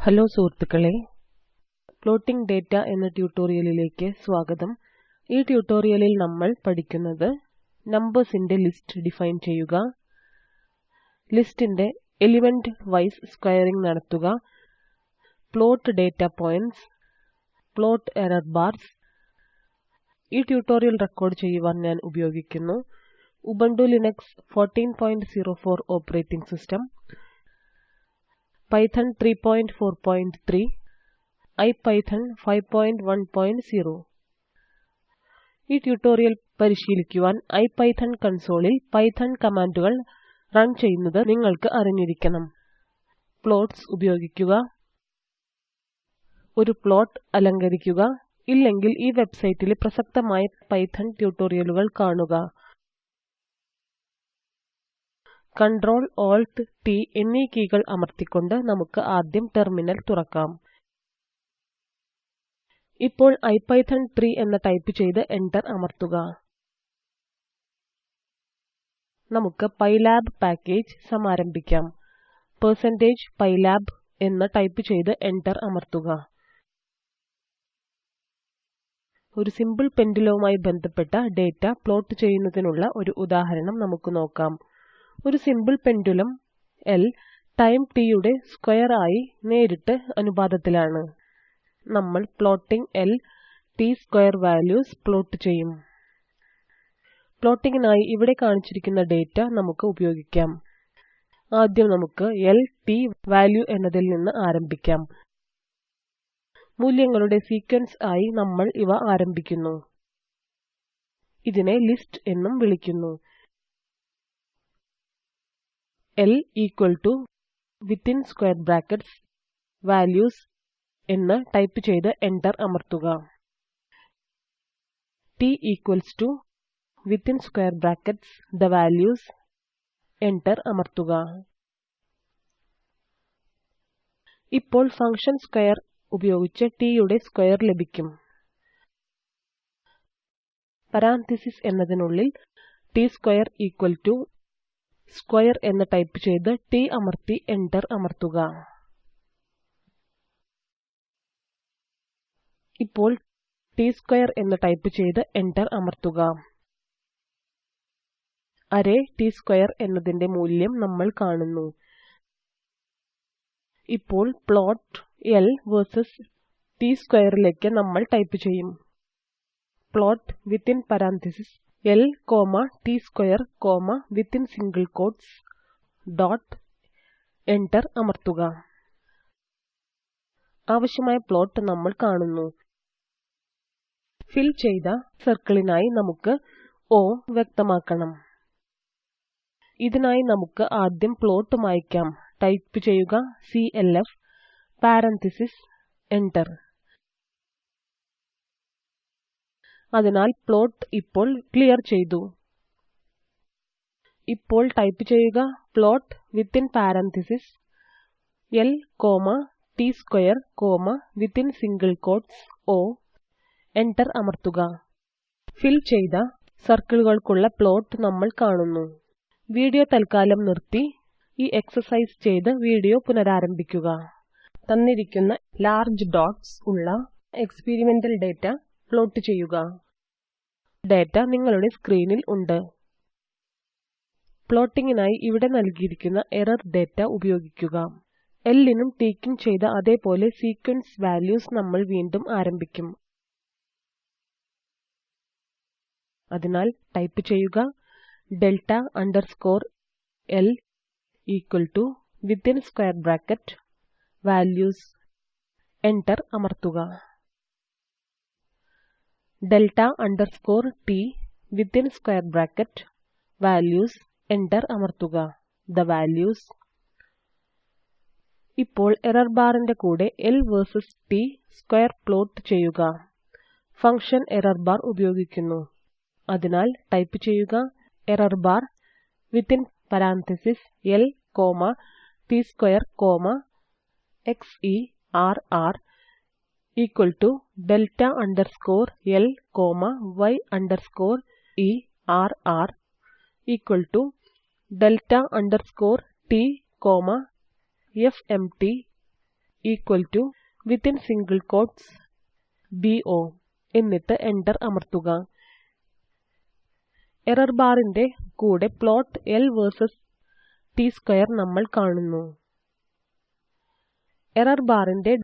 Hello സുഹൃത്തുക്കളെ, plotting data എന്ന ട്യൂട്ടോറിയലിലേക്ക് സ്വാഗതം. ഈ ട്യൂട്ടോറിയലിൽ നമ്മൾ പഠിക്കുന്നത് നമ്പേഴ്സിന്റെ ലിസ്റ്റ് ഡിഫൈൻ ചെയ്യുക, ലിസ്റ്റിന്റെ എലിമെന്റ് വൈസ് സ്ക്വയറിംഗ് നടത്തുക, plot data points, plot error bars. ഈ ട്യൂട്ടോറിയൽ റെക്കോർഡ് ചെയ്യുവാൻ ഞാൻ ഉപയോഗിക്കുന്നു Ubuntu Linux 14.04 operating system, Python 3.4.3, IPython 5.1.0. ഈ ട്യൂട്ടോറിയൽ പരിശീലിക്കുവാൻ IPython കൺസോളിൽ പൈത്തൺ കമാൻഡുകൾ റൺ ചെയ്യുന്നത് നിങ്ങൾക്ക് അറിഞ്ഞിരിക്കണം. പ്ലോട്ട്സ് ഉപയോഗിക്കുക, ഒരു പ്ലോട്ട് അലങ്കരിക്കുക, ഇല്ലെങ്കിൽ ഈ വെബ്സൈറ്റിലെ പ്രസക്തമായ പൈത്തൺ ട്യൂട്ടോറിയലുകൾ കാണുക. Ctrl Alt T എന്നീ കീകൾ അമർത്തിക്കൊണ്ട് നമുക്ക് ആദ്യം ടെർമിനൽ തുറക്കാം. ഇപ്പോൾ IPython 3 എന്ന് ടൈപ്പ് ചെയ്ത് എന്റർ അമർത്തുക. നമുക്ക് പൈലാബ് പാക്കേജ് സമാരംഭിക്കാം. %pylab എന്ന് ടൈപ്പ് ചെയ്ത് എന്റർ അമർത്തുക. ഒരു സിമ്പിൾ പെൻഡുലവുമായി ബന്ധപ്പെട്ട ഡാറ്റ പ്ലോട്ട് ചെയ്യുന്നതിനുള്ള ഒരു ഉദാഹരണം നമുക്ക് നോക്കാം. ഒരു simple pendulum L time t യുടെ സ്ക്വയർ ആയി നേരിട്ട് അനുപാതത്തിലാണ്. നമ്മൾ plotting L t square values plot ചെയ്യും. പ്ലോട്ടിംഗിനായി ഇവിടെ കാണിച്ചിരിക്കുന്ന ഡാറ്റ നമുക്ക് ഉപയോഗിക്കാം. ആദ്യം നമുക്ക് L t വാല്യൂ എന്നതിൽ നിന്ന് ആരംഭിക്കാം. മൂല്യങ്ങളുടെ സീക്വൻസ് ആയി നമ്മൾ ഇവ ആരംഭിക്കുന്നു. ഇതിനെ ലിസ്റ്റ് എന്നും വിളിക്കുന്നു. L equal to within square brackets values എന്ന് ടൈപ്പ് ചെയ്ത് എന്റർ അമർത്തുക. T equals to within square brackets the values enter അമർത്തുക. ഇപ്പോൾ ഫങ്ഷൻ സ്ക്വയർ ഉപയോഗിച്ച് t യുടെ സ്ക്വയർ ലഭിക്കും. പരാൻതീസിസ് എന്നതിനുള്ളിൽ t square equal to square എന്ന് ടൈപ്പ് ചെയ്ത് t അമർത്തി എന്റർ അമർത്തുക. ഇപ്പോൾ t സ്ക്വയർ എന്ന് ടൈപ്പ് ചെയ്ത് എന്റർ അമർത്തുക. അറേ t സ്ക്വയർ എന്നതിന്റെ മൂല്യം നമ്മൾ കാണുന്നു. ഇപ്പോൾ പ്ലോട്ട് L വേഴ്സസ് t സ്ക്വയറിലേക്ക് നമ്മൾ ടൈപ്പ് ചെയ്യും. Plot within parenthesis L, t square, within single quotes, dot, enter അമർത്തുക. ആവശ്യമായ പ്ലോട്ട് നമ്മൾ കാണുന്നു. ഫിൽ ചെയ്ത സർക്കിളിനായി നമുക്ക് O വ്യക്തമാക്കണം. ഇതിനായി നമുക്ക് ആദ്യം പ്ലോട്ട് മായ്ക്കാം. ടൈപ്പ് ചെയ്യുക CLF പാരന്തീസിസ് enter. അതിനാൽ പ്ലോട്ട് ഇപ്പോൾ ക്ലിയർ ചെയ്തു. ഇപ്പോൾ ടൈപ്പ് ചെയ്യുക plot within parenthesis L, t square, within single quotes O enter അമർത്തുക. ഫിൽ ചെയ്ത സർക്കിളുകൾക്കുള്ള പ്ലോട്ട് നമ്മൾ കാണുന്നു. വീഡിയോ തൽക്കാലം നിർത്തി ഈ എക്സർസൈസ് ചെയ്ത് വീഡിയോ പുനരാരംഭിക്കുക. തന്നിരിക്കുന്ന ലാർജ് ഡോട്ട്സ് ഉള്ള എക്സ്പെരിമെന്റൽ ഡാറ്റ പ്ലോട്ട് ചെയ്യുക. ഡാറ്റ നിങ്ങളുടെ സ്ക്രീനിൽ ഉണ്ട്. പ്ലോട്ടിംഗിനായി ഇവിടെ നൽകിയിരിക്കുന്ന എറർ ഡാറ്റ ഉപയോഗിക്കുക. L നും t ക്കും ചെയ്ത അതേപോലെ സീക്വൻസ് വാല്യൂസ് നമ്മൾ വീണ്ടും ആരംഭിക്കും. അതിനാൽ ടൈപ്പ് ചെയ്യുക delta underscore L equal to within square bracket values enter അമർത്തുക. delta underscore t within square bracket values enter അമർത്തുക. the values. ഇപ്പോൾ എറർ ബാറിന്റെ കൂടെ L versus t square plot ചെയ്യുക. ഫങ്ഷൻ എറർ ബാർ ഉപയോഗിക്കുന്നു. അതിനാൽ ടൈപ്പ് ചെയ്യുക error bar within parenthesis L, t square, xerr equal to delta underscore L, y underscore err equal to delta underscore t, fmt equal to within single quotes BO എന്നിട്ട് enter അമർത്തുക. Error ബാറിന്റെ കൂടെ plot L versus T square നമ്മൾ കാണുന്നു. Error ബാറിന്റെ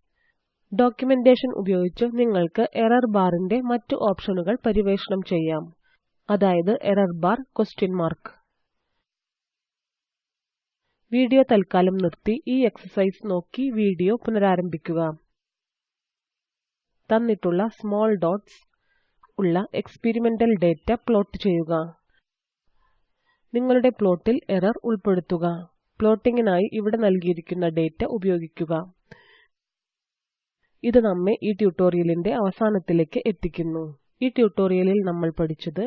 documentation ഉപയോഗിച്ച് നിങ്ങൾക്ക് error ബാറിന്റെ മറ്റു ഓപ്ഷനുകൾ പരിവേഷണം ചെയ്യാം. അതായത് error bar question mark. Video തൽക്കാലം നിർത്തി ഈ എക്സർസൈസ് നോക്കി വീഡിയോ പുനരാരംഭിക്കുക. തന്നിട്ടുള്ള സ്മോൾ ഡോട്ട്സ് ഉള്ള എക്സ്പെരിമെന്റൽ ഡാറ്റ പ്ലോട്ട് ചെയ്യുക. നിങ്ങളുടെ പ്ലോട്ടിൽ എറർ ഉൾപ്പെടുത്തുക. പ്ലോട്ടിംഗിനായി ഇവിടെ നൽകിയിരിക്കുന്ന ഡാറ്റ ഉപയോഗിക്കുക. ഇത് നമ്മെ ഈ ട്യൂട്ടോറിയലിന്റെ അവസാനത്തിലേക്ക് എത്തിക്കുന്നു. ഈ ട്യൂട്ടോറിയലിൽ നമ്മൾ പഠിച്ചത്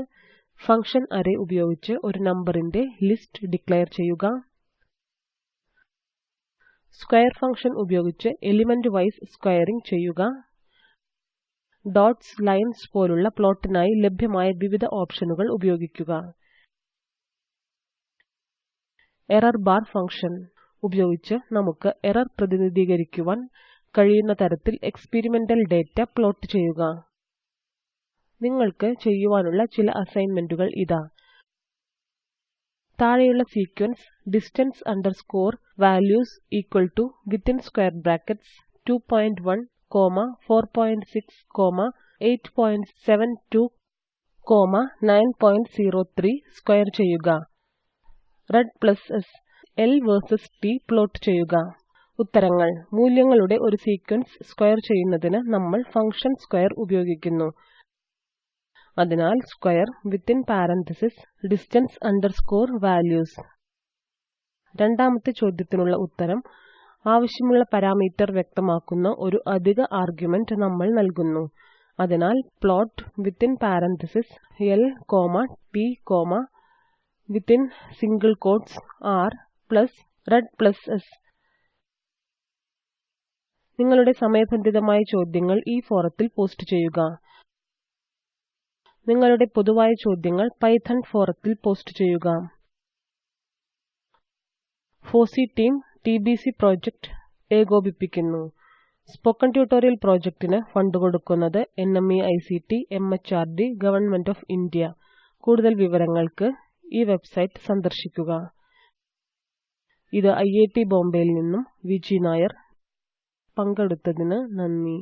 ഫങ്ഷൻ അറേ ഉപയോഗിച്ച് ഒരു നമ്പറിന്റെ ലിസ്റ്റ് ഡിക്ലയർ ചെയ്യുക, സ്ക്വയർ ഫങ്ഷൻ ഉപയോഗിച്ച് എലിമെന്റ് വൈസ് സ്ക്വയറിംഗ് ചെയ്യുക, ഡോട്ട്സ് ലൈൻസ് പോലുള്ള പ്ലോട്ടിനായി ലഭ്യമായ വിവിധ ഓപ്ഷനുകൾ ഉപയോഗിക്കുക, എറർ ബാർ ഫങ്ഷൻ ഉപയോഗിച്ച് നമുക്ക് എറർ പ്രതിനിധീകരിക്കുവാൻ കഴിയുന്ന തരത്തിൽ എക്സ്പെരിമെന്റൽ ഡാറ്റ പ്ലോട്ട് ചെയ്യുക. നിങ്ങൾക്ക് ചെയ്യുവാനുള്ള ചില അസൈൻമെന്റുകൾ ഇതാ. താഴെയുള്ള sequence distance underscore values equal to within square brackets 2.1, 4.6, 8.72, 9.03 square ചെയ്യുക. Red plus S L versus T plot ചെയ്യുക. ഉത്തരങ്ങൾ മൂല്യങ്ങളുടെ ഒരു സീക്വൻസ് സ്ക്വയർ ചെയ്യുന്നതിന് നമ്മൾ ഫങ്ഷൻ സ്ക്വയർ ഉപയോഗിക്കുന്നു. അതിനാൽ square within parenthesis distance underscore values. രണ്ടാമത്തെ ചോദ്യത്തിനുള്ള ഉത്തരം ആവശ്യമുള്ള പാരാമീറ്റർ വ്യക്തമാക്കുന്ന ഒരു അധിക ആർഗ്യുമെന്റ് നമ്മൾ നൽകുന്നു. അതിനാൽ plot within parenthesis L, T, within single quotes R plus red plus S. നിങ്ങളുടെ സമയബന്ധിതമായ ചോദ്യങ്ങൾ ഈ ഫോറത്തിൽ പോസ്റ്റ് ചെയ്യുക. നിങ്ങളുടെ പൊതുവായ ചോദ്യങ്ങൾ പൈത്തൺ ഫോറത്തിൽ പോസ്റ്റ് ചെയ്യുക. ഫോസി ടീം TBC പ്രോജക്റ്റ് ഏകോപിപ്പിക്കുന്നു. സ്പോക്കൻ ട്യൂട്ടോറിയൽ പ്രോജക്റ്റിന് ഫണ്ട് കൊടുക്കുന്നത് NMEICT MHRD government of India. കൂടുതൽ വിവരങ്ങൾക്ക് ഈ വെബ്സൈറ്റ് സന്ദർശിക്കുക. ഇത് IIT ബോംബെയിൽ നിന്നും വിജി നായർ. പങ്കെടുത്തതിന് നന്ദി.